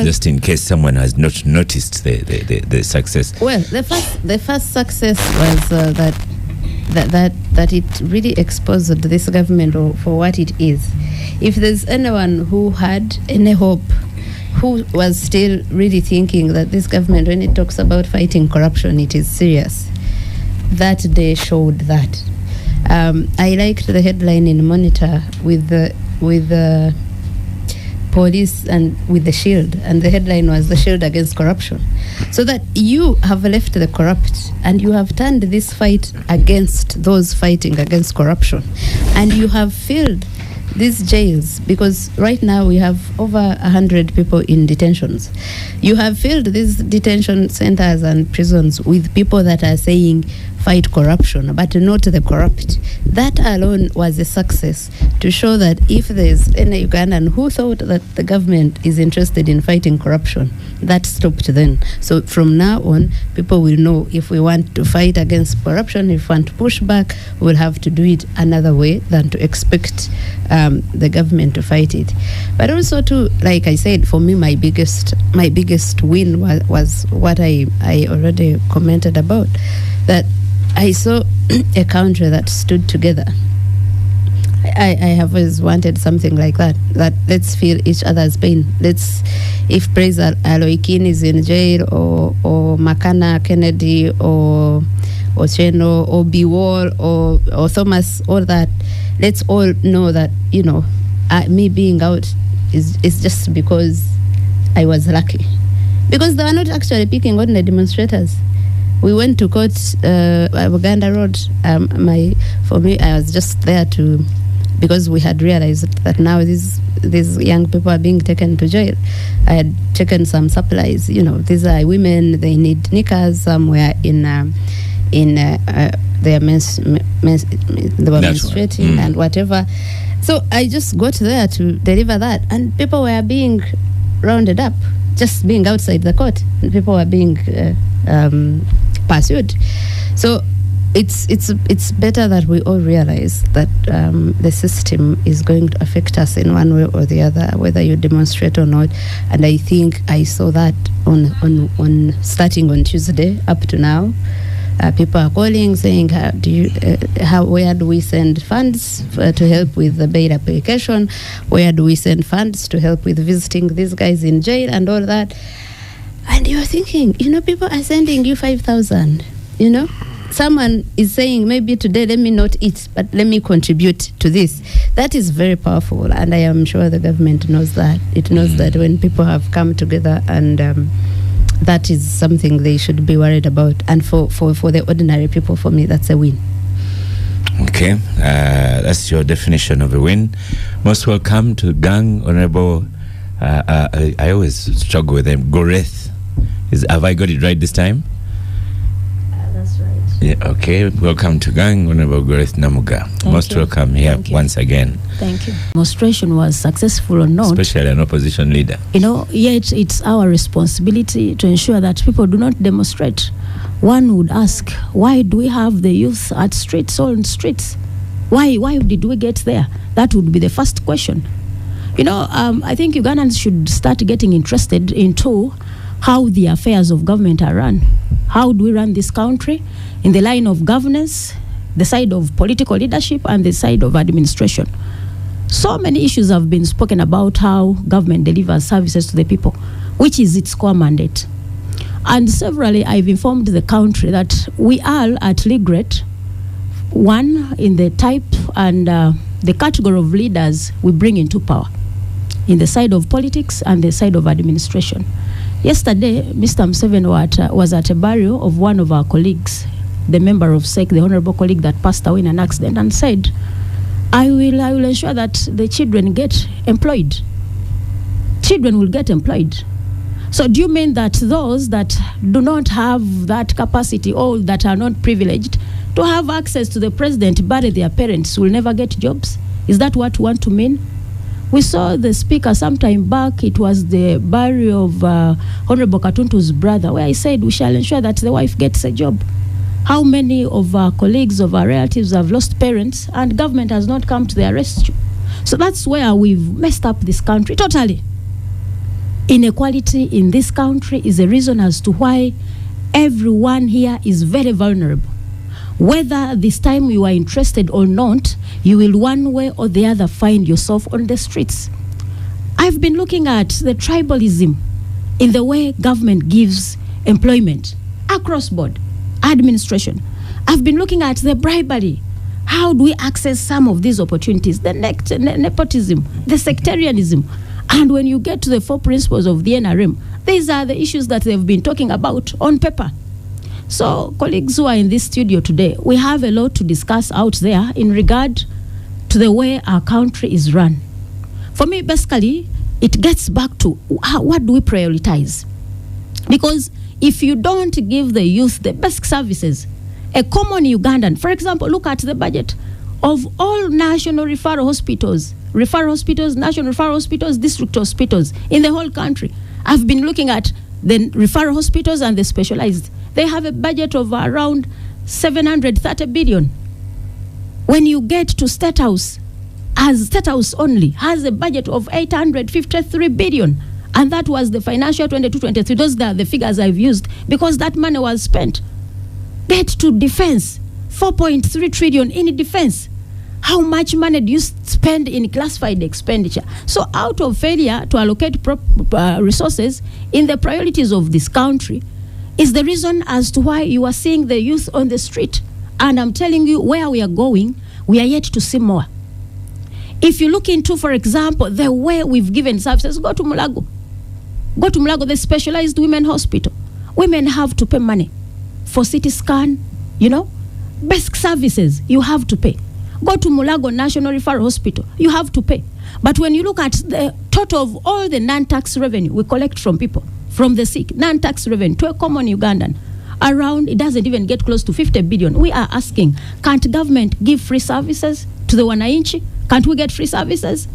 just in case someone has not noticed the success. Well, the first success was that it really exposed this government for what it is. If there's anyone who had any hope, who was still really thinking that this government, when it talks about fighting corruption, it is serious, that day showed that. I liked the headline in Monitor with the police and with the shield, and the headline was "The Shield Against Corruption," so that you have left the corrupt and you have turned this fight against those fighting against corruption, and you have filled these jails, because right now we have over 100 people in detentions. You have filled these detention centers and prisons with people that are saying fight corruption, but not the corrupt. That alone was a success to show that if there's any Ugandan who thought that the government is interested in fighting corruption, that stopped then. So from now on, people will know if we want to fight against corruption, if we want to push back, we'll have to do it another way than to expect the government to fight it. But also too, like I said, for me, my biggest win was what I already commented about, that I saw a country that stood together. I have always wanted something like that let's feel each other's pain. If Praise Aloikin is in jail, or Makana Kennedy, or Cheno, or Biwall, or Thomas, all that, let's all know that, me being out is just because I was lucky. Because they were not actually picking on the demonstrators. We went to court, Uganda Road. For me, I was just there because we had realized that now these young people are being taken to jail. I had taken some supplies. These are women. They need knickers somewhere they were menstruating and whatever. So I just got there to deliver that, and people were being rounded up, just being outside the court, and people were being pursued. So it's better that we all realize that the system is going to affect us in one way or the other, whether you demonstrate or not. And I think I saw that on starting on Tuesday up to now. People are calling saying, where do we send funds to help with the bail application? Where do we send funds to help with visiting these guys in jail and all that? And you're thinking, people are sending you 5,000. Someone is saying, maybe today let me not eat, but let me contribute to this. That is very powerful, and I am sure the government knows that. It knows that when people have come together, and that is something they should be worried about. And for the ordinary people, for me, that's a win. Okay, that's your definition of a win. Most welcome to Gang, Honorable. I always struggle with them. Goreth. Have I got it right this time? That's right. Yeah, okay. Welcome to Gang, Honorable Goreth Namugga. Most welcome here once again. Thank you. Demonstration was successful or not, especially an opposition leader. Yet it's our responsibility to ensure that people do not demonstrate. One would ask, why do we have the youth on streets? Why did we get there? That would be the first question. I think Ugandans should start getting interested into how the affairs of government are run. How do we run this country in the line of governance, the side of political leadership, and the side of administration? So many issues have been spoken about how government delivers services to the people, which is its core mandate. And severally, I've informed the country that we are at regret, one, in the type and the category of leaders we bring into power, in the side of politics and the side of administration. Yesterday, Mr. Museveni was at a burial of one of our colleagues, the member of SEC, the honorable colleague that passed away in an accident, and said, I will ensure that the children get employed. Children will get employed. So do you mean that those that do not have that capacity, or that are not privileged to have access to the president, bury their parents, will never get jobs? Is that what you want to mean? We saw the speaker sometime back. It was the burial of Honorable Katuntu's brother, where he said we shall ensure that the wife gets a job. How many of our colleagues, of our relatives have lost parents, and government has not come to their rescue? So that's where we've messed up this country totally. Inequality in this country is a reason as to why everyone here is very vulnerable. Whether this time you are interested or not, you will one way or the other find yourself on the streets. I've been looking at the tribalism in the way government gives employment across board, administration. I've been looking at the bribery. How do we access some of these opportunities? The nepotism, the sectarianism. And when you get to the 4 principles of the NRM, these are the issues that they've been talking about on paper. So, colleagues who are in this studio today, we have a lot to discuss out there in regard to the way our country is run. For me, basically, it gets back to what do we prioritize? Because if you don't give the youth the basic services, a common Ugandan, for example, look at the budget of all national referral hospitals, national referral hospitals, district hospitals in the whole country. I've been looking at the referral hospitals and the specialized. They have a budget of around 730 billion. When you get to State House, as State House only has a budget of 853 billion. And that was the financial 22-23. Those are the figures I've used because that money was spent. Get to defense, 4.3 trillion in defense. How much money do you spend in classified expenditure? So out of failure to allocate resources in the priorities of this country is the reason as to why you are seeing the youth on the street. And I'm telling you where we are going, we are yet to see more. If you look into, for example, the way we've given services, go to Mulago. Go to Mulago, the specialized women hospital. Women have to pay money for CT scan, basic services, you have to pay. Go to Mulago National Referral Hospital, you have to pay. But when you look at the total of all the non-tax revenue we collect from people, from the sick, non-tax revenue to a common Ugandan, it doesn't even get close to 50 billion. We are asking, can't government give free services to the wananchi? Can't we get free services?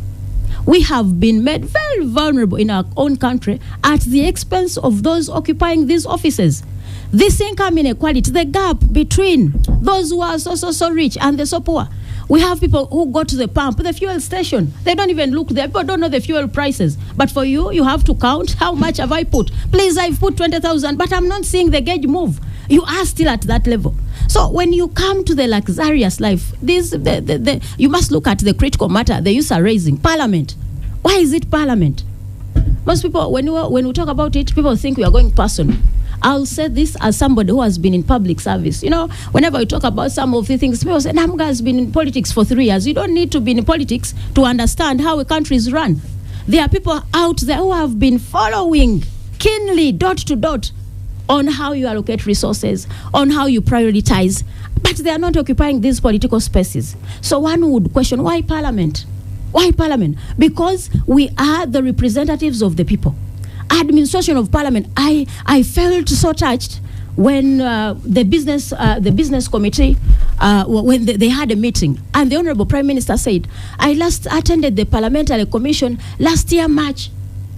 We have been made very vulnerable in our own country at the expense of those occupying these offices. This income inequality, the gap between those who are so rich and the so poor. We have people who go to the pump, the fuel station. They don't even look there. People don't know the fuel prices. But for you, you have to count how much have I put. Please, I've put 20,000, but I'm not seeing the gauge move. You are still at that level. So when you come to the luxurious life, you must look at the critical matter the youth are raising. Parliament. Why is it Parliament? Most people, when we talk about it, people think we are going personal. I'll say this as somebody who has been in public service. Whenever we talk about some of the things, people say, Namugga has been in politics for 3 years. You don't need to be in politics to understand how a country is run. There are people out there who have been following keenly, dot to dot, on how you allocate resources, on how you prioritize, but they are not occupying these political spaces. So one would question, why Parliament? Why Parliament? Because we are the representatives of the people. Administration of Parliament, I felt so touched when the business committee, when they had a meeting, and the Honorable Prime Minister said, I last attended the Parliamentary Commission last year, March.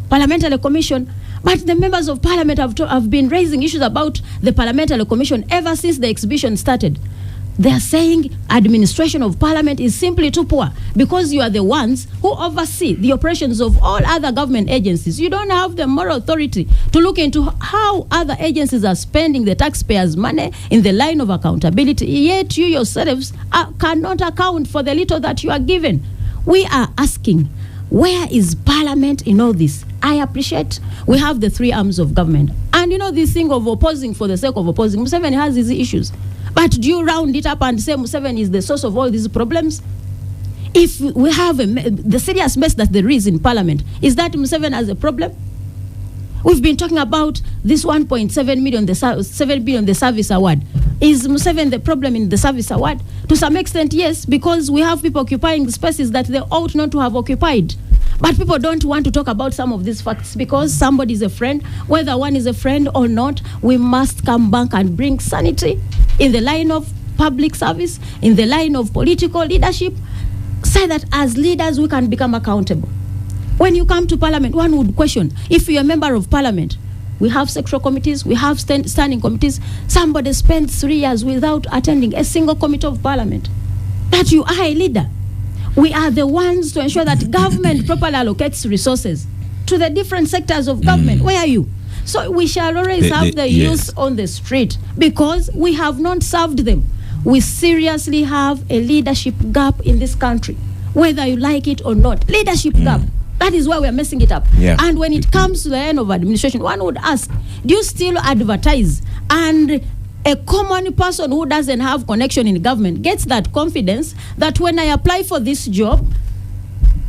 Parliamentary Commission. But the members of Parliament have been raising issues about the Parliamentary Commission ever since the exhibition started. They are saying administration of Parliament is simply too poor because you are the ones who oversee the operations of all other government agencies. You don't have the moral authority to look into how other agencies are spending the taxpayers' money in the line of accountability, yet you yourselves cannot account for the little that you are given. We are asking, where is Parliament in all this? I appreciate we have the 3 arms of government. And this thing of opposing for the sake of opposing, Museveni has these issues. But do you round it up and say Museveni is the source of all these problems? If we have the serious mess that there is in Parliament, is that Museveni has a problem? We've been talking about this 1.7 million, 7 billion, the service award. Is Museveni the problem in the service award? To some extent, yes, because we have people occupying spaces that they ought not to have occupied. But people don't want to talk about some of these facts because somebody is a friend. Whether one is a friend or not, we must come back and bring sanity in the line of public service, in the line of political leadership, so that as leaders we can become accountable. When you come to Parliament, one would question, if you're a member of Parliament, we have sectoral committees, we have standing committees, somebody spends 3 years without attending a single committee of Parliament. That you are a leader. We are the ones to ensure that government properly allocates resources. to the different sectors of government. Where are you? So we shall always have the youth on the street because we have not served them. We seriously have a leadership gap in this country, whether you like it or not. Leadership gap. That is why we are messing it up. Yeah. And when it comes to the end of administration, one would ask, do you still advertise? And a common person who doesn't have connection in government gets that confidence that when I apply for this job,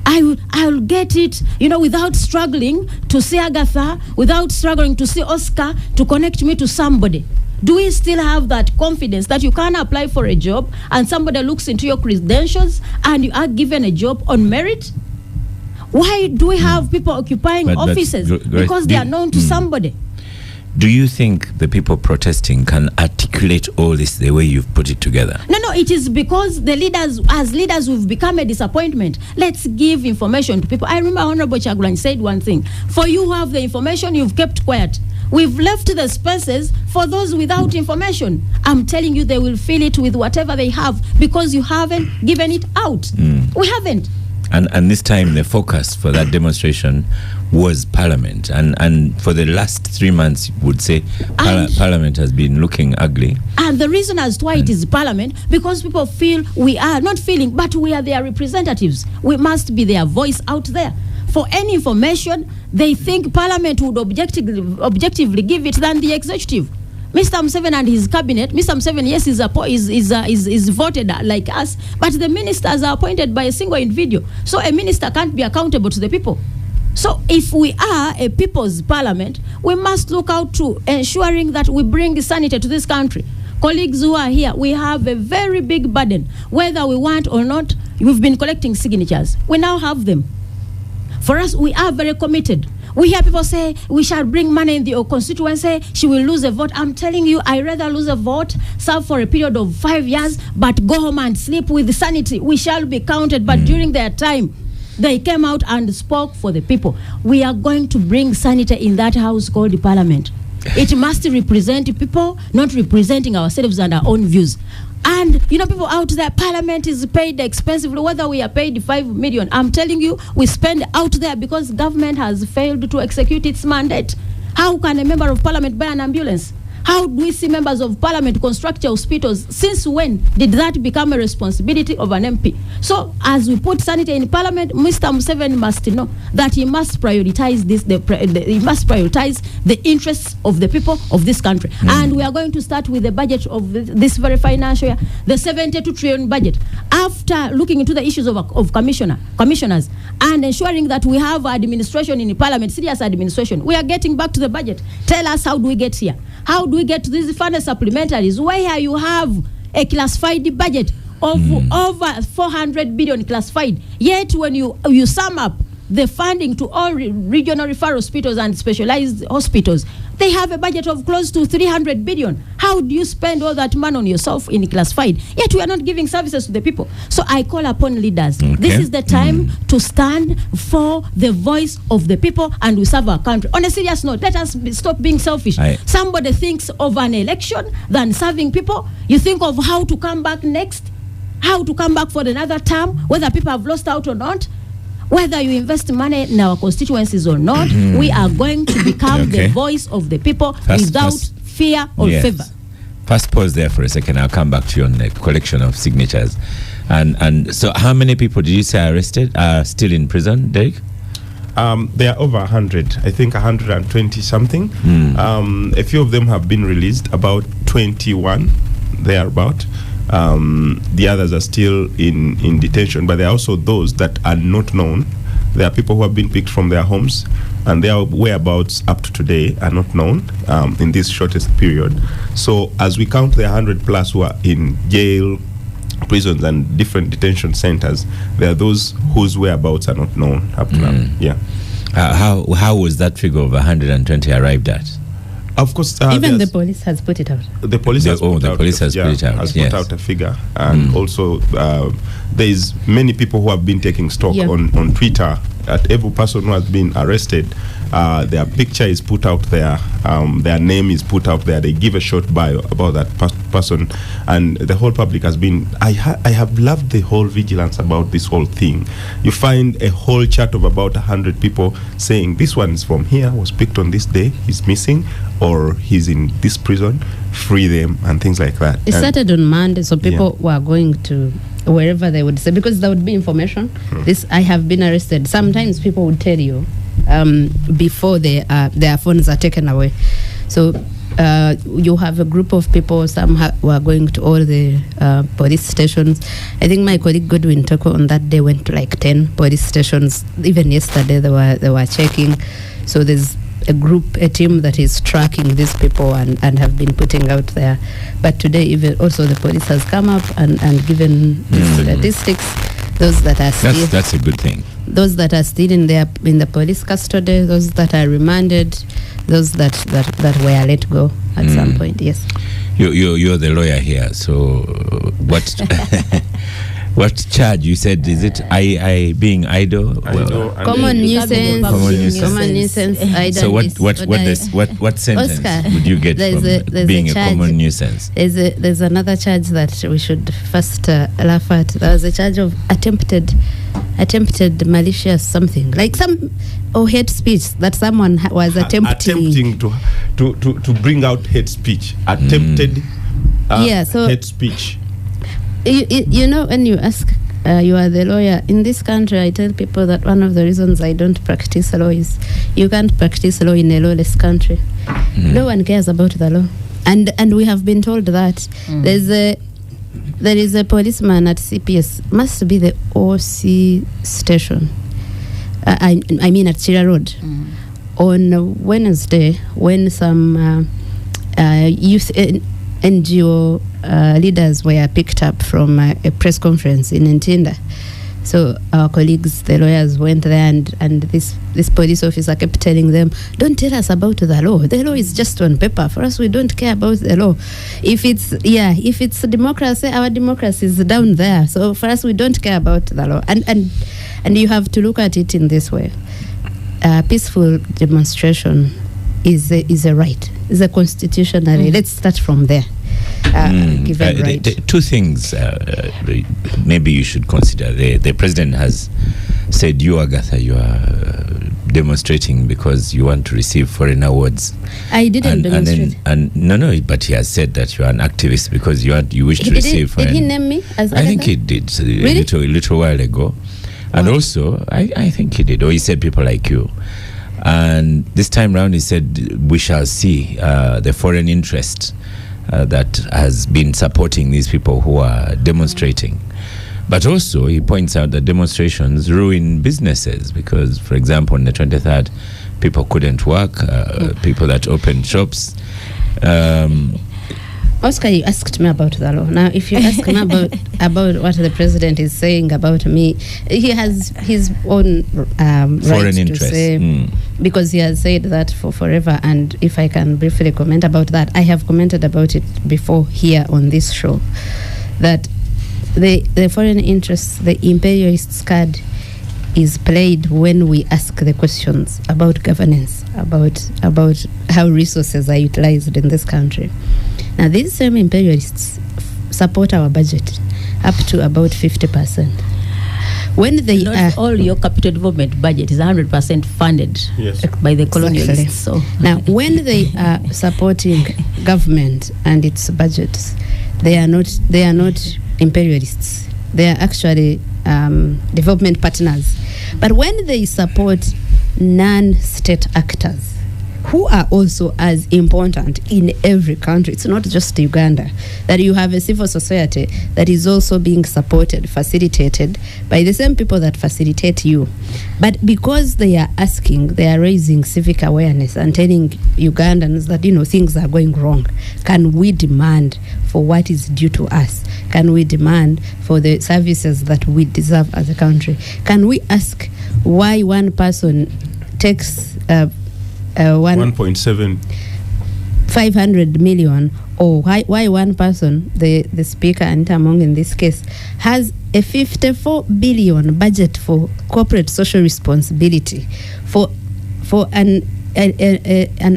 I'll get it, without struggling to see Agatha, without struggling to see Oscar, to connect me to somebody. Do we still have that confidence that you can apply for a job and somebody looks into your credentials and you are given a job on merit? Why do we have people occupying offices? Because they are known to somebody. Do you think the people protesting can articulate all this the way you've put it together? No, it is because the leaders, as leaders, we've become a disappointment. Let's give information to people. I remember Honorable Chagulanyi said one thing. For you who have the information, you've kept quiet. We've left the spaces for those without information. I'm telling you, they will fill it with whatever they have because you haven't given it out. We haven't. And this time the focus for that demonstration was Parliament. And for the last 3 months, you would say Parliament has been looking ugly. And the reason as to why it is Parliament, because people feel we are not feeling, but we are their representatives. We must be their voice out there. For any information, they think Parliament would objectively give it than the executive. Mr. Museveni and his cabinet, Mr. Museveni, yes, is voted like us, but the ministers are appointed by a single individual. So a minister can't be accountable to the people. So if we are a people's parliament, we must look out to ensuring that we bring sanity to this country. Colleagues who are here, we have a very big burden. Whether we want or not, we've been collecting signatures. We now have them. For us, we are very committed. We hear people say, we shall bring money in the constituency, she will lose a vote. I'm telling you, I'd rather lose a vote, serve for a period of 5 years, but go home and sleep with sanity. We shall be counted, but during their time, they came out and spoke for the people. We are going to bring sanity in that house called the Parliament. It must represent people, not representing ourselves and our own views. And, people out there, Parliament is paid expensively, whether we are paid 5 million. I'm telling you, we spend out there because government has failed to execute its mandate. How can a member of Parliament buy an ambulance? How do we see members of Parliament construct hospitals? Since when did that become a responsibility of an MP? So, as we put sanity in Parliament, Mr. Museveni must know that he must prioritize this. He must prioritize the interests of the people of this country. And we are going to start with the budget of this very financial year, the 72 trillion budget. After looking into the issues of commissioners and ensuring that we have administration in the Parliament, serious administration, we are getting back to the budget. Tell us, how do we get here? How do we get to these funded supplementaries where you have a classified budget of over 400 billion classified, yet when you sum up the funding to all regional referral hospitals and specialized hospitals, they have a budget of close to 300 billion. How do you spend all that money on yourself in classified? Yet we are not giving services to the people. So I call upon leaders. Okay. This is the time to stand for the voice of the people and we serve our country. On a serious note, let us stop being selfish. Somebody thinks of an election than serving people. You think of how to come back next, how to come back for another term, whether people have lost out or not. Whether you invest money in our constituencies or not, we are going to become the voice of the people without fear or favor. First pause there for a second. I'll come back to you on the collection of signatures. And so how many people did you say are arrested, are still in prison, Derek? There are over 100, I think 120 something. A few of them have been released, about 21 thereabout. The others are still in detention, but there are also those that are not known. There are people who have been picked from their homes and their whereabouts up to today are not known in this shortest period. So as we count the 100 plus who are in jail, prisons and different detention centers, there are those whose whereabouts are not known up to now. Yeah. How was that figure of 120 arrived at? Of course, even the police has put it out. The police has put out a figure, and also there is many people who have been taking stock on Twitter at every person who has been arrested, their picture is put out there, their name is put out there. They give a short bio about that person, and the whole public has been. I have loved the whole vigilance about this whole thing. You find a whole chat of about 100 people saying this one is from here, was picked on this day, he's missing, or he's in this prison, free them, and things like that. It started on Monday, so people were going to wherever they would say, because there would be information. This, I have been arrested. Sometimes people would tell you before their phones are taken away. So you have a group of people, some were going to all the police stations. I think my colleague Godwin Toko on that day went to like 10 police stations. Even yesterday they were checking. So there's a team that is tracking these people and have been putting out there. But today even also the police has come up and given the statistics. Those that are still, that's a good thing. Those that are still in the police custody, those that are remanded, those that were let go at some point. Yes. You're the lawyer here. So what charge you said, is it I being idle? Common nuisance. Idleness. So what sentence would you get from being a common nuisance? There's another charge that we should first laugh at. There was a charge of attempted malicious something, like hate speech that someone was attempting to bring out hate speech. Attempted hate speech. You know, when you ask, you are the lawyer in this country, I tell people that one of the reasons I don't practice law is you can't practice law in a lawless country. No one cares about the law, and we have been told that there is a policeman at CPS, must be the OC station. I mean at Chira Road. On Wednesday, when some youth NGO leaders were picked up from a press conference in Ntinda. So our colleagues, the lawyers, went there and this police officer kept telling them, don't tell us about the law. The law is just on paper. For us, we don't care about the law. If it's democracy, our democracy is down there. So for us, we don't care about the law. And you have to look at it in this way. Peaceful demonstration is a right. It's a constitutional right. Let's start from there. Given right. Two things maybe you should consider. The president has said, you, Agatha, you are demonstrating because you want to receive foreign awards. I didn't demonstrate. No, but he has said that you are an activist because you wish to receive foreign. Did he name me as Agatha? I think he did really? a little while ago. And also, I think he did, or he said people like you. And this time round, he said, we shall see the foreign interest that has been supporting these people who are demonstrating. But also, he points out that demonstrations ruin businesses because, for example, on the 23rd, people couldn't work, people that opened shops. Oscar, you asked me about the law. Now, if you ask me about what the president is saying about me, he has his own right to say, because he has said that for forever. And if I can briefly comment about that, I have commented about it before here on this show, that the foreign interests, the imperialist card is played when we ask the questions about governance, about how resources are utilized in this country. Now, these same imperialists support our budget up to about 50%. When they not all your capital development budget is 100% funded by the colonialists. So now, when they are supporting government and its budgets, they are not imperialists. They are actually development partners. But when they support non-state actors, who are also as important in every country. It's not just Uganda, that you have a civil society that is also being supported, facilitated by the same people that facilitate you. But because they are raising civic awareness and telling Ugandans that, things are going wrong, can we demand for what is due to us? Can we demand for the services that we deserve as a country? Can we ask why one person takes 1.7 500 million, or why one person, the speaker Anita Among in this case, has a 54 billion budget for corporate social responsibility for an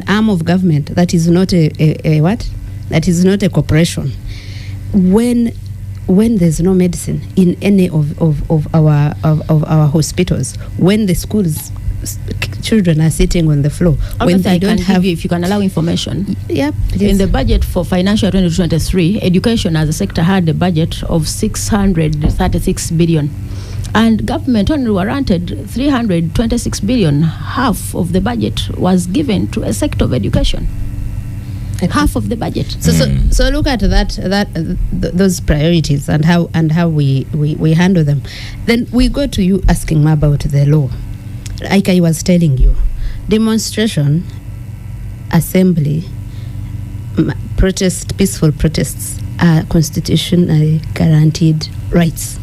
arm of government that is not a what? That is not a corporation. When there's no medicine in any of our hospitals, when the schools children are sitting on the floor, when they don't have, if you can allow information. Yeah, in the budget for financial 2023, education as a sector had a budget of 636 billion, and government only warranted 326 billion. Half of the budget was given to a sector of education. Half of the budget. So look at those priorities and how we handle them. Then we go to you asking me about the law. Like I was telling you, demonstration, assembly, protest, peaceful protests are constitutionally guaranteed rights.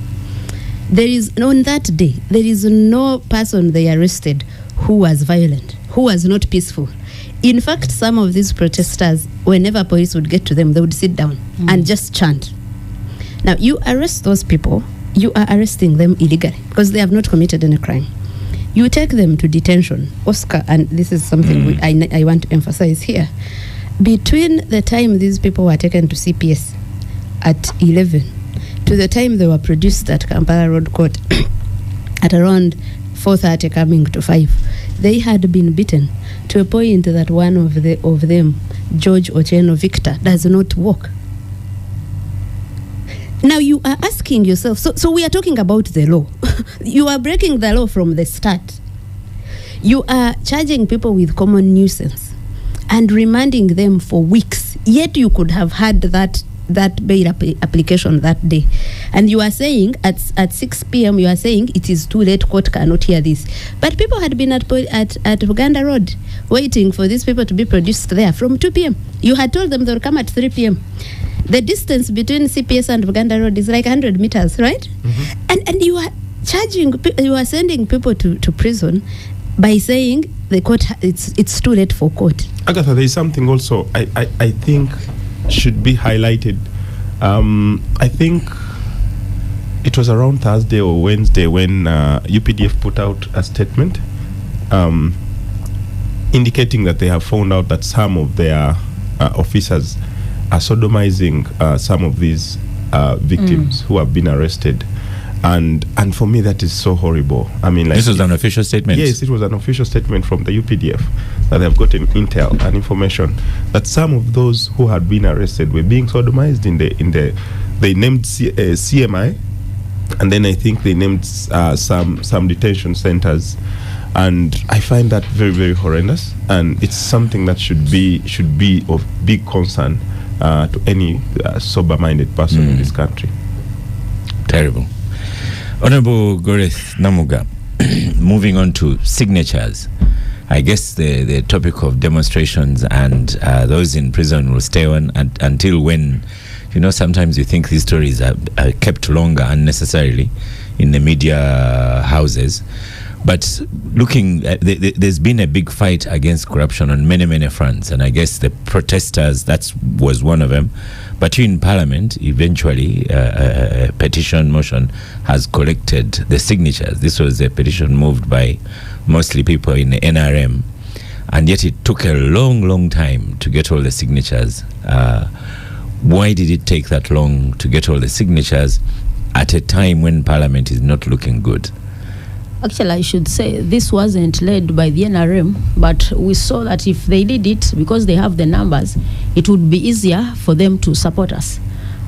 There is on that day, there is no person they arrested who was violent, who was not peaceful. In fact, some of these protesters, whenever police would get to them, they would sit down and just chant. Now, you arrest those people, you are arresting them illegally because they have not committed any crime. You take them to detention. Oscar, and this is something I want to emphasize here. Between the time these people were taken to CPS at 11 to the time they were produced at Kampala Road Court at around 4:30 coming to 5, they had been beaten to a point that one of them, George Otieno Victor, does not walk. Now you are asking yourself, so we are talking about the law. You are breaking the law from the start. You are charging people with common nuisance and remanding them for weeks, yet you could have had that bail application that day. And you are saying at 6 p.m. you are saying it is too late, court cannot hear this. But people had been at Uganda Road waiting for these people to be produced there from 2 p.m. You had told them they'll come at 3 p.m. The distance between CPS and Uganda Road is like 100 meters, right? Mm-hmm. And you are sending people to prison by saying the court it's too late for court. Agatha, there is something also I think should be highlighted. I think it was around Thursday or Wednesday when UPDF put out a statement indicating that they have found out that some of their officers are sodomizing some of these victims who have been arrested. And for me, that is so horrible. I mean, like, this was an official statement. Yes, it was an official statement from the UPDF that they have gotten intel and information that some of those who had been arrested were being sodomized they named CMI, and then I think they named some detention centers, and I find that very, very horrendous, and it's something that should be of big concern to any sober-minded person in this country. Terrible. Honorable Goreth Namugga, moving on to signatures. I guess the topic of demonstrations and those in prison will stay on until when, sometimes you think these stories are kept longer unnecessarily in the media houses. But looking at there's been a big fight against corruption on many, many fronts, and I guess the protesters, that was one of them. But you in Parliament, eventually, a petition motion has collected the signatures. This was a petition moved by mostly people in the NRM, and yet it took a long, long time to get all the signatures. Why did it take that long to get all the signatures at a time when Parliament is not looking good? Actually, I should say this wasn't led by the NRM, but we saw that if they did it, because they have the numbers, it would be easier for them to support us.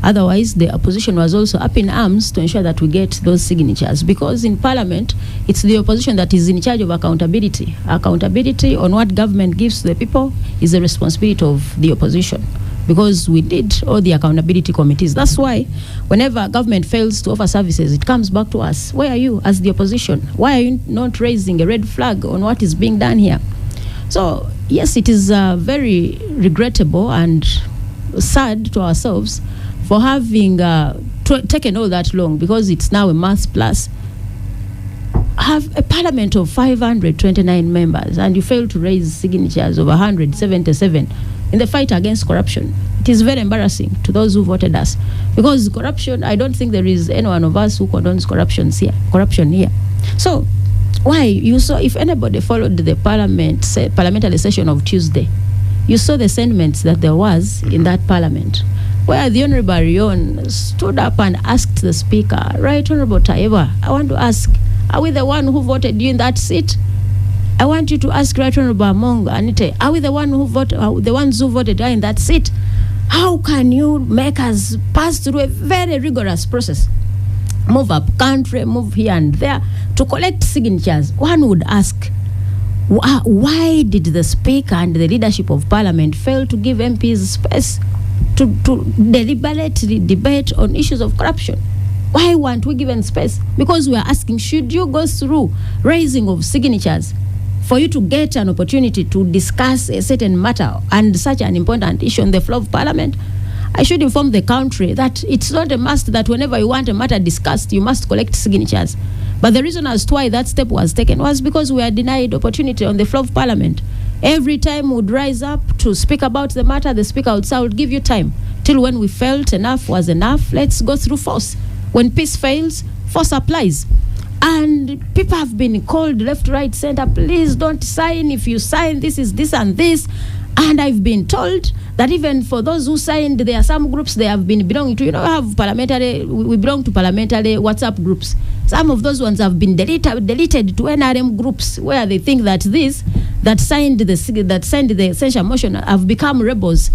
Otherwise, the opposition was also up in arms to ensure that we get those signatures, because in Parliament, it's the opposition that is in charge of accountability. Accountability on what government gives to the people is the responsibility of the opposition, because we did all the accountability committees. That's why whenever government fails to offer services, it comes back to us. Where are you as the opposition? Why are you not raising a red flag on what is being done here? So, yes, it is very regrettable and sad to ourselves for having taken all that long, because it's now a month plus. Have a parliament of 529 members and you fail to raise signatures of 177. in the fight against corruption. It is very embarrassing to those who voted us, because corruption, I don't think there is any one of us who condones corruption here. So why you saw, if anybody followed the parliamentary session of Tuesday, you saw the sentiments that there was in that parliament, where the Honorable Rion stood up and asked the Speaker, Right Honorable Taiba, I want to ask, are we the one who voted you in that seat? I want you to ask Right Honorable Among Anite, are we the ones who voted her in that seat? How can you make us pass through a very rigorous process? Move up country, move here and there to collect signatures. One would ask, why did the Speaker and the leadership of Parliament fail to give MPs space to deliberately debate on issues of corruption? Why weren't we given space? Because we are asking, should you go through raising of signatures for you to get an opportunity to discuss a certain matter and such an important issue on the floor of Parliament? I should inform the country that it's not a must that whenever you want a matter discussed, you must collect signatures. But the reason as to why that step was taken was because we are denied opportunity on the floor of Parliament. Every time we'd rise up to speak about the matter, the Speaker would say, I would give you time. Till when we felt enough was enough, let's go through force. When peace fails, force applies. And people have been called left, right, center, please don't sign. If you sign, this is this and this. And I've been told that even for those who signed, there are some groups they have been belonging to. You know, we belong to parliamentary WhatsApp groups. Some of those ones have been deleted to NRM groups, where they think that that signed the censure motion have become rebels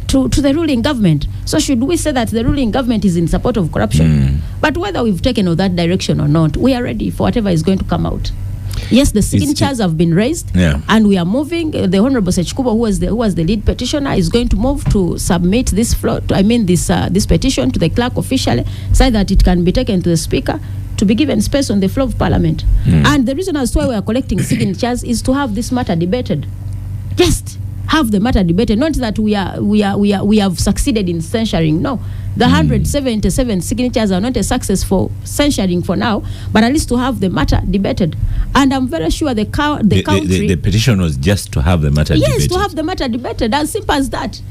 to the ruling government. So should we say that the ruling government is in support of corruption? But whether we've taken on that direction or not, we are ready for whatever is going to come out. Yes, the signatures have been raised, and we are moving. The Honorable Sechkubo, who was the lead petitioner, is going to move to submit this this petition to the clerk officially, so that it can be taken to the Speaker to be given space on the floor of Parliament. And the reason as to why we are collecting signatures is to have this matter debated. Just have the matter debated, not that we have succeeded in censuring. No, the 177 signatures are not a success for censuring for now, but at least to have the matter debated. And I'm very sure the country. The petition was just to have the matter debated. Yes, to have the matter debated. As simple as that.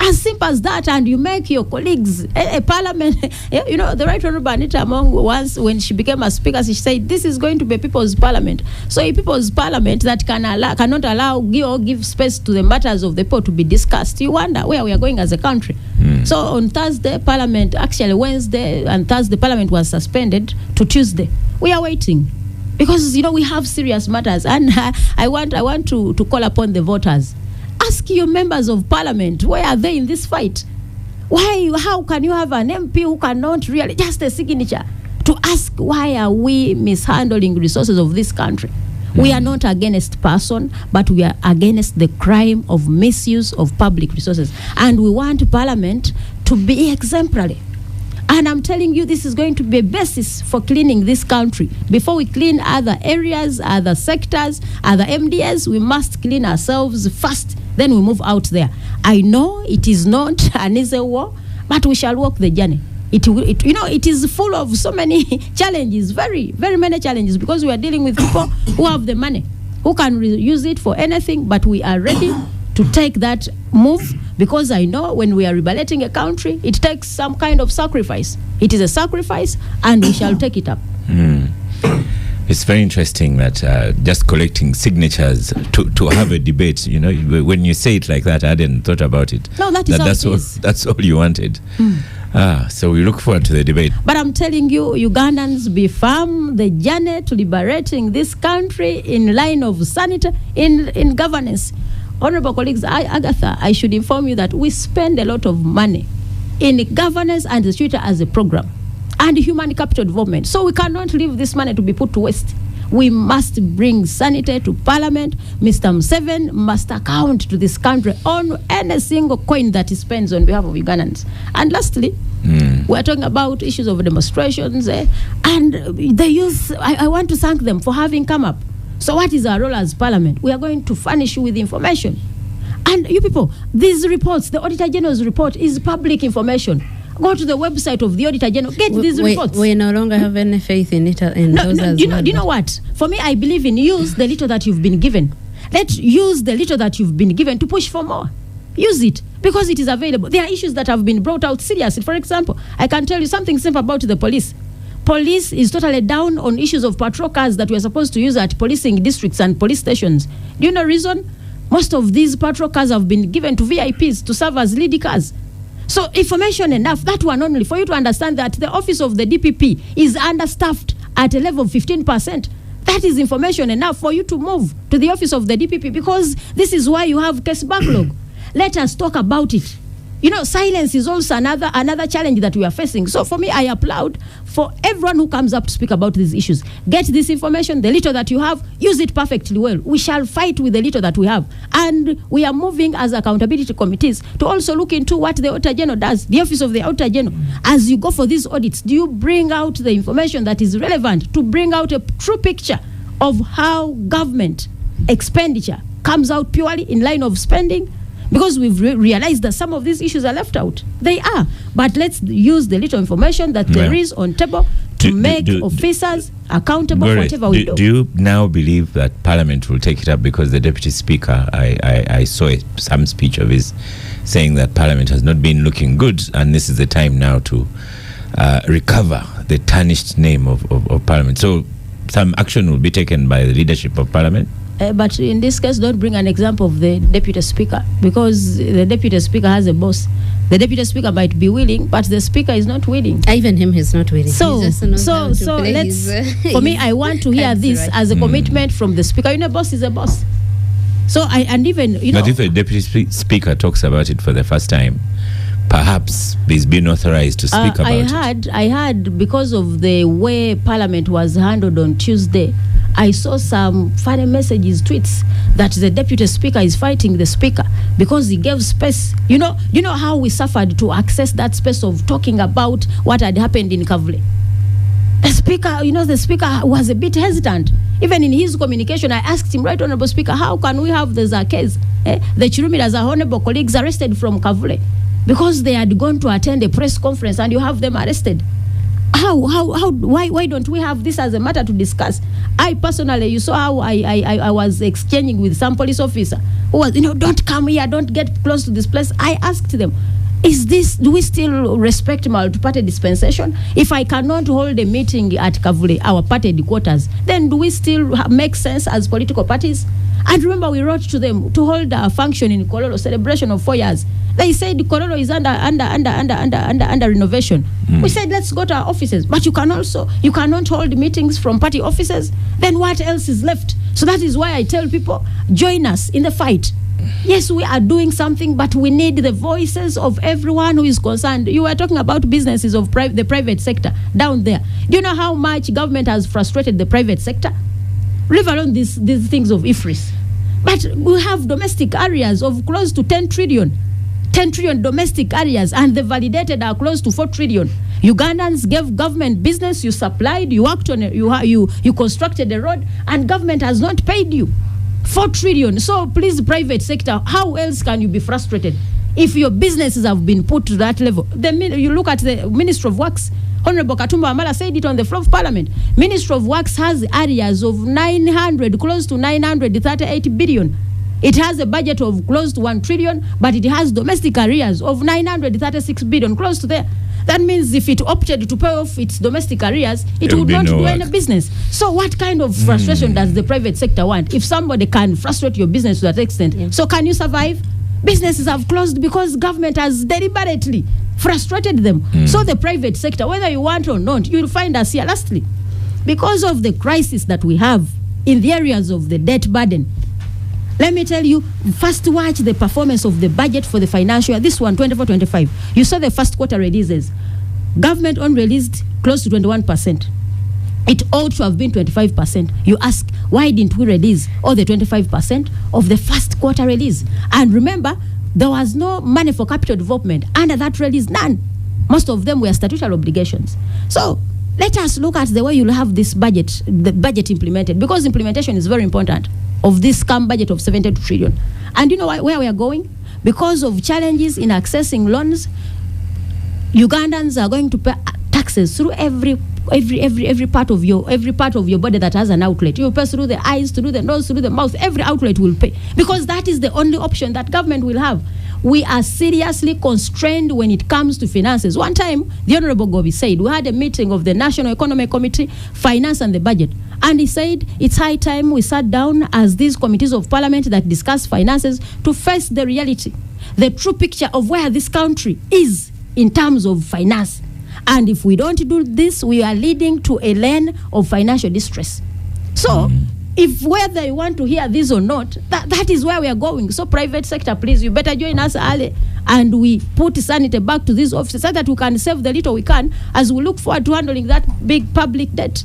As simple as that, and you make your colleagues a parliament. You know, the Right Honorable Anita Among, once when she became a speaker, she said this is going to be a people's parliament. So a people's parliament that cannot allow or give space to the matters of the people to be discussed. You wonder where we are going as a country. So on Thursday, Wednesday and Thursday, Parliament was suspended to Tuesday. We are waiting because we have serious matters, and I want to call upon the voters. Ask your members of Parliament, where are they in this fight? How can you have an MP who cannot really, just a signature, to ask why are we mishandling resources of this country? We are not against person, but we are against the crime of misuse of public resources. And we want Parliament to be exemplary. And I'm telling you, this is going to be a basis for cleaning this country. Before we clean other areas, other sectors, other MDS, we must clean ourselves first. Then we move out there. I know it is not an easy war, but we shall walk the journey. It is full of so many challenges, very, very many challenges, because we are dealing with people who have the money, who can use it for anything, but we are ready to take that move, because I know when we are liberating a country, it takes some kind of sacrifice. It is a sacrifice, and we shall take it up. It's very interesting that just collecting signatures to have a debate, when you say it like that, I hadn't thought about it. No, that's all you wanted. So we look forward to the debate. But I'm telling you, Ugandans, be firm. The journey to liberating this country in line of sanity, in governance. Honorable colleagues, Agatha, I should inform you that we spend a lot of money in governance and the future as a program and human capital development. So we cannot leave this money to be put to waste. We must bring sanity to Parliament. Mr. Museveni must account to this country on any single coin that he spends on behalf of Ugandans. And lastly, we're talking about issues of demonstrations, and the youth, I want to thank them for having come up. So what is our role as Parliament? We are going to furnish you with information. And you people, these reports, the Auditor General's report is public information. Go to the website of the Auditor General, get these reports. We no longer have any faith in it. Do you know what? For me, I believe in use the little that you've been given. Let's use the little that you've been given to push for more. use it because it is available. There are issues that have been brought out seriously. For example, I can tell you something simple about the police. Police is totally down on issues of patrol cars that we are supposed to use at policing districts and police stations. Do you know the reason? Most of these patrol cars have been given to VIPs to serve as lead cars. So information enough, that one only, for you to understand that the office of the DPP is understaffed at a level of 15%. That is information enough for you to move to the office of the DPP, because this is why you have case backlog. Let us talk about it. You know, silence is also another challenge that we are facing. So for me, I applaud for everyone who comes up to speak about these issues. Get this information, the little that you have, use it perfectly well. We shall fight with the little that we have. And we are moving as accountability committees to also look into what the Auditor General does, the Office of the Auditor General. As you go for these audits, do you bring out the information that is relevant to bring out a true picture of how government expenditure comes out purely in line of spending? Because we've realized that some of these issues are left out. They are. But let's use the little information that there is on table to make officers accountable for whatever we do. Do you now believe that Parliament will take it up? Because the Deputy Speaker, I saw some speech of his saying that Parliament has not been looking good, and this is the time now to recover the tarnished name of Parliament. So some action will be taken by the leadership of Parliament? But in this case, don't bring an example of the Deputy Speaker, because the Deputy Speaker has a boss. The Deputy Speaker might be willing, but the Speaker is not willing. Even him, he's not willing. So let's. For me, I want to hear this as a commitment from the Speaker. You know, boss is a boss. So and even But if a Deputy Speaker talks about it for the first time, perhaps he's been authorized to speak about it. I heard because of the way Parliament was handled on Tuesday, I saw some funny messages, tweets, that the Deputy Speaker is fighting the Speaker because he gave space. You know how we suffered to access that space of talking about what had happened in Kavule. The Speaker was a bit hesitant. Even in his communication, I asked him, Right Honourable Speaker, how can we have the Zakes, the Chirumiras, our honourable colleagues, arrested from Kavule because they had gone to attend a press conference and you have them arrested? Why don't we have this as a matter to discuss? I personally, you saw how I was exchanging with some police officer who was, don't come here, don't get close to this place. I asked them, do we still respect multi-party dispensation? If I cannot hold a meeting at Kavule, our party headquarters, then do we still make sense as political parties? And remember, we wrote to them to hold a function in Kololo, celebration of 4 years. They said Kololo is under renovation. We said, let's go to our offices. But you cannot hold meetings from party offices. Then what else is left? So that is why I tell people, join us in the fight. Yes, we are doing something, but we need the voices of everyone who is concerned. You were talking about businesses of the private sector down there. Do you know how much government has frustrated the private sector? Leave alone these things of IFRIS. But we have domestic areas of close to 10 trillion domestic areas, and the validated are close to 4 trillion. Ugandans gave government business, you supplied, you worked on it, you constructed a road, and government has not paid you 4 trillion. So please, private sector, how else can you be frustrated if your businesses have been put to that level? You look at the Ministry of Works. Honorable Katumba Amala said it on the floor of Parliament. Ministry of Works has areas of close to 938 billion. It has a budget of close to 1 trillion, but it has domestic areas of 936 billion, close to there. That means if it opted to pay off its domestic areas, it would not do any business. So what kind of frustration does the private sector want? If somebody can frustrate your business to that extent, so can you survive? Businesses have closed because government has deliberately frustrated them. So the private sector, whether you want or not, you'll find us here. Lastly, because of the crisis that we have in the areas of the debt burden, let me tell you, first watch the performance of the budget for the financial year, this one, 24-25. You saw the first quarter releases. Government only released close to 21%. It ought to have been 25%. You ask, why didn't we release all the 25% of the first quarter release? And remember, there was no money for capital development. Under that release, none. Most of them were statutory obligations. So let us look at the way you'll have this budget, the budget implemented, because implementation is very important of this scam budget of 72 trillion. And you know where we are going? Because of challenges in accessing loans, Ugandans are going to pay taxes through every part of your body that has an outlet. You pay through the eyes, through the nose, through the mouth. Every outlet will pay, because that is the only option that government will have. we are seriously constrained when it comes to finances. One time, the Honorable Gobi said, we had a meeting of the National Economic Committee, Finance and the Budget. And he said, it's high time we sat down as these committees of parliament that discuss finances to face the reality, the true picture of where this country is in terms of finance. And if we don't do this, we are leading to a lane of financial distress. So, if whether you want to hear this or not, that is where we are going. So, private sector, please, you better join us early, and we put sanity back to these offices so that we can save the little we can as we look forward to handling that big public debt.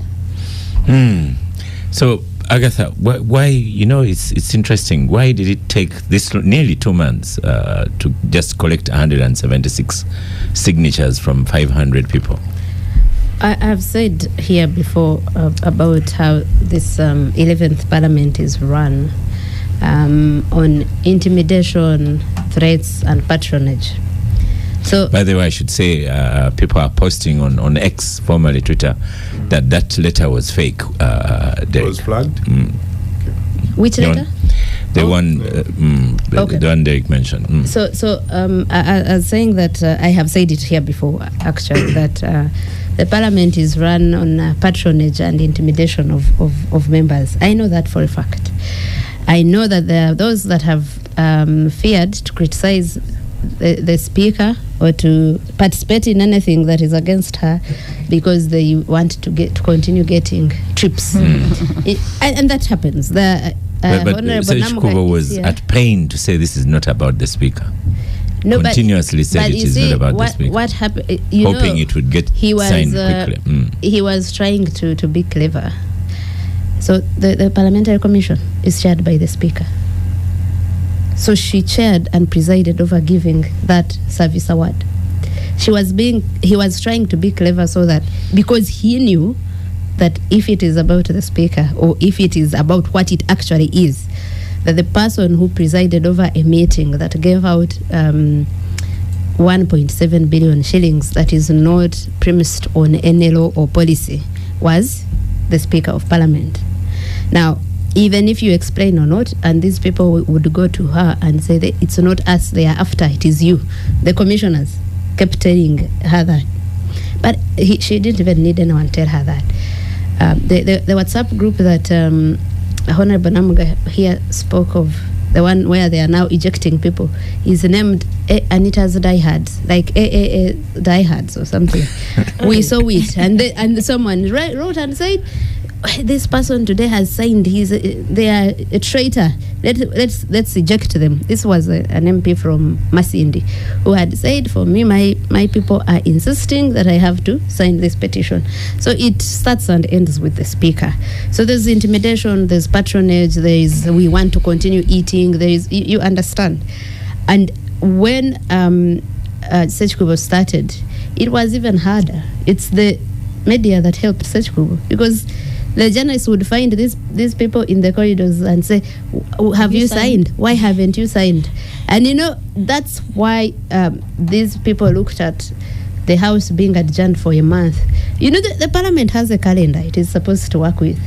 So, Agatha, why, it's interesting. Why did it take this nearly 2 months to just collect 176 signatures from 500 people? I've said here before about how this 11th Parliament is run on intimidation, threats, and patronage. So, by the way, I should say people are posting on X, formerly Twitter, that letter was fake. It was flagged? Which letter? The one Derek mentioned. So I was saying that I have said it here before, actually, that the Parliament is run on patronage and intimidation of members. I know that for a fact. I know that there are those that have feared to criticize the Speaker or to participate in anything that is against her because they want to continue getting trips. And that happens. But Serge Kubo was at pain to say this is not about the Speaker. No, continuously said it is not about the Speaker. What happened? Hoping it would get signed quickly. He was trying to be clever. So the Parliamentary Commission is chaired by the Speaker. So she chaired and presided over giving that service award. He was trying to be clever so that, because he knew that if it is about the Speaker or if it is about what it actually is, that the person who presided over a meeting that gave out 1.7 billion shillings that is not premised on any law or policy was the Speaker of Parliament. Now, even if you explain or not, and these people would go to her and say that it's not us they are after, it is you. The commissioners kept telling her that. But she didn't even need anyone to tell her that. The WhatsApp group that Honorable Namugga here spoke of, the one where they are now ejecting people, is named Anita's Diehards, like AAA Diehards or something. We saw it, and someone wrote and said, this person today has signed, they are a traitor, let's eject them. This was an MP from Masindi who had said, for me, my people are insisting that I have to sign this petition. So it starts and ends with the Speaker. So there's intimidation, there's patronage, we want to continue eating, you understand. And when Serge Kubo started, it was even harder. It's the media that helped Serge Kubo, because the journalists would find these people in the corridors and say, have you signed? Why haven't you signed? And that's why these people looked at the House being adjourned for a month. The Parliament has a calendar it is supposed to work with.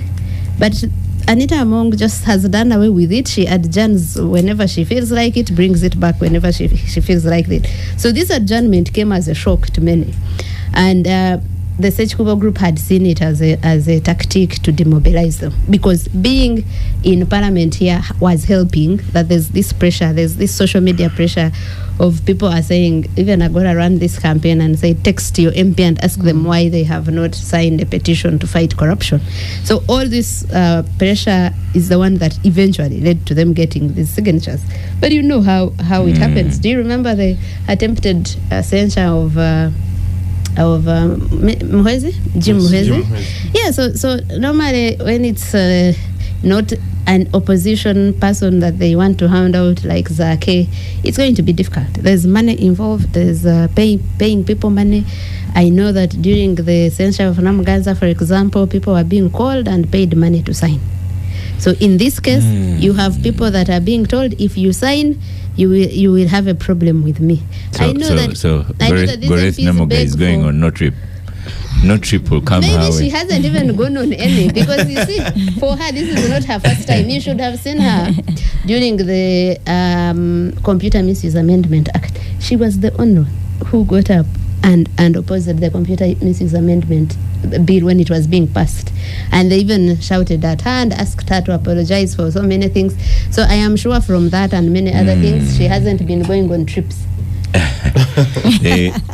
But Anita Among just has done away with it. She adjourns whenever she feels like it, brings it back whenever she feels like it. So this adjournment came as a shock to many. And the Serge Kubo group had seen it as a tactic to demobilize them, because being in Parliament here was helping. That there's this pressure, there's this social media pressure of people are saying, even Agora ran this campaign and say, text your MP and ask them why they have not signed a petition to fight corruption. So all this pressure is the one that eventually led to them getting these signatures. But you know how it happens. Do you remember the attempted censure of Jim Muhwezi? Yeah, so normally when it's not an opposition person that they want to hand out like Zake, it's going to be difficult. There's money involved, there's paying people money. I know that during the censure of Namugga, for example, people are being called and paid money to sign. So in this case, you have people that are being told, if you sign, you will have a problem with me. So Goreth Namugga is going on no trip. No trip will come her way. Maybe she hasn't even gone on any, because you see, for her, this is not her first time. You should have seen her during the Computer Misuse Amendment Act, she was the only one who got up and opposed the Computer Misuse Amendment Bill when it was being passed. And they even shouted at her and asked her to apologize for so many things. So I am sure from that and many other things, she hasn't been going on trips.